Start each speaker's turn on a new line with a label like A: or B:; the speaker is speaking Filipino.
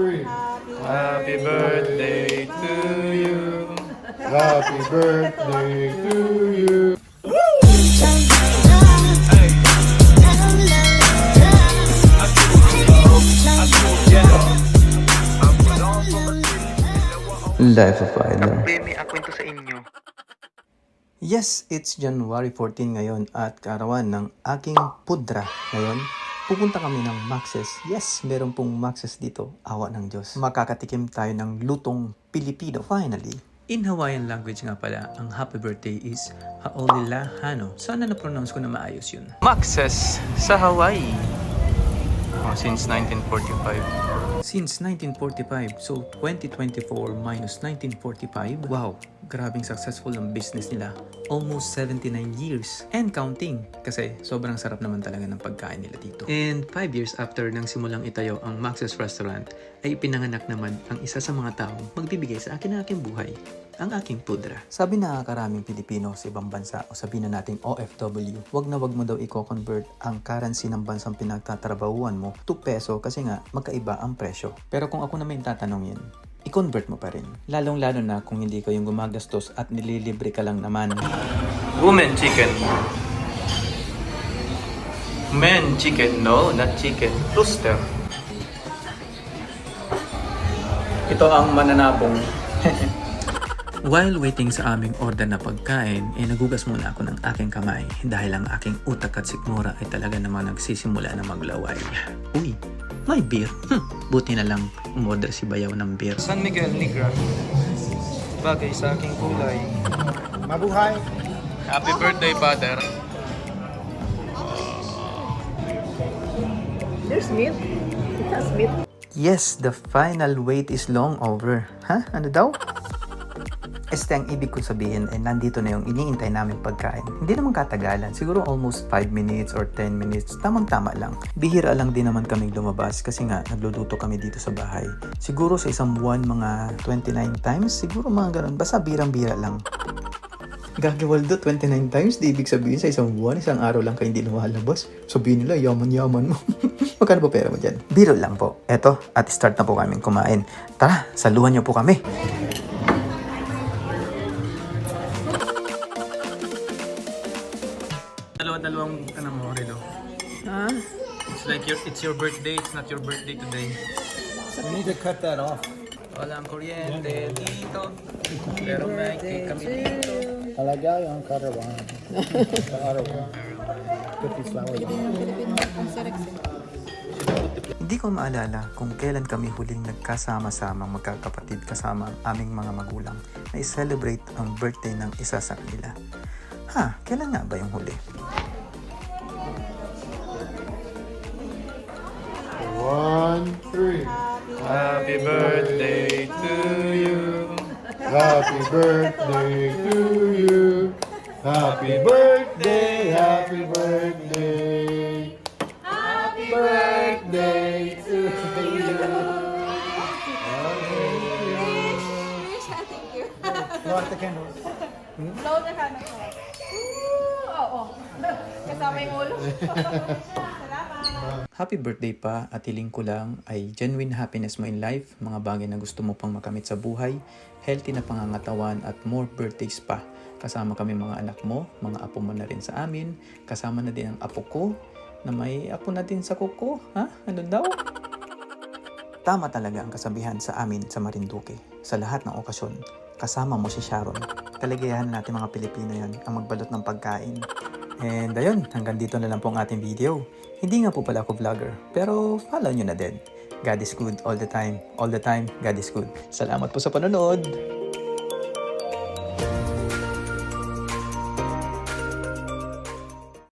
A: Happy birthday to you.
B: Happy birthday to you.
C: Life of Idol.
A: May akwento sa inyo.
C: Yes, it's January 14 ngayon at kaarawan ng aking pudra. Ngayon, pupunta kami ng Max's. Yes, meron pong Max's dito. Awa ng Diyos. Makakatikim tayo ng lutong Pilipino. Finally. In Hawaiian language nga pala, ang happy birthday is Ha'olilahano. Sana na-pronounce ko na maayos yun.
A: Max's sa Hawaii. Since 1945.
C: Since 1945, so 2024 minus 1945, wow, grabing successful ang business nila. Almost 79 years and counting kasi sobrang sarap naman talaga ng pagkain nila dito. And 5 years after nang simulang itayo ang Max's Restaurant, ay pinanganak naman ang isa sa mga taong magbibigay sa akin ng aking buhay, ang aking pudra. Sabi na karaming Pilipino sa ibang bansa o sabihin na natin OFW, wag na wag mo daw i-convert ang currency ng bansang pinagtatrabahuan mo to peso kasi nga magkaiba ang presyo. Pero kung ako naman tatanungin, i-convert mo pa rin. Lalong-lalo na kung hindi ka yung gumagastos at nililibre ka lang naman.
A: Woman chicken. Men chicken. No, not chicken. Rooster.
C: Ito ang mananabong. While waiting sa aming order na pagkain, nagugas muna ako ng aking kamay dahil ang aking utak at sikmura ay talaga naman nagsisimula na maglaway. Uy, may beer. Buti na lang umorder si Bayaw ng beer.
A: San Miguel Negra. Bagay sa aking kulay.
B: Mabuhay.
A: Happy birthday, father.
D: There's meat. It has meat.
C: Yes, the final wait is long over. Ha? Ano daw? Ang ibig ko sabihin ay nandito na yung iniintay namin pagkain. Hindi naman katagalan. Siguro almost 5 minutes or 10 minutes. Tamang-tama lang. Bihira lang din naman kaming lumabas kasi nga nagluluto kami dito sa bahay. Siguro sa isang buwan mga 29 times. Siguro mga ganun. Basta birang-bira lang. Gagi Waldo, 29 times? Di ibig sabihin sa isang buwan, isang araw lang kayo hindi lumalabas. Sabihin nila, yaman-yaman mo. Magkano po pera mo dyan? Biro lang po. Eto, at start na po kaming kumain. Tara, saluhan niyo po kami.
A: Dalawang mo, Rilo.
D: Huh?
A: It's like it's your birthday, it's not your birthday today.
B: We need to cut that off.
A: Walang kuryente dito. Pero may cake kami dito.
B: Alagay ang karawan. Put these flowers on.
C: Hindi ko maalala kung kailan kami huling nagkasama-samang magkakapatid kasama ang aming mga magulang na i-celebrate ang birthday ng isa sa kanila. Kailan nga ba yung huli?
B: 1, 3.
A: Happy birthday to you.
B: Happy birthday to you. Happy birthday, happy birthday. Happy birthday to you. Blow the candle.
D: Blow the candle. Oo. Kasama yung ulo. Salamat.
C: Happy birthday pa at hiling ko lang ay genuine happiness mo in life, mga bagay na gusto mo pang makamit sa buhay, healthy na pangangatawan at more birthdays pa. Kasama kami mga anak mo, mga apo mo na rin sa amin, kasama na din ang apo ko, na may apo na din sa kuko. Ano daw? Tama talaga ang kasabihan sa amin sa Marinduque. Sa lahat ng okasyon, kasama mo si Sharon. Kaligayahan natin mga Pilipino yan, ang magbalot ng pagkain. And ayun, hanggang dito na lang po ang ating video. Hindi nga po pala ako vlogger, pero follow nyo na din. God is good all the time. All the time, God is good. Salamat po sa panonood!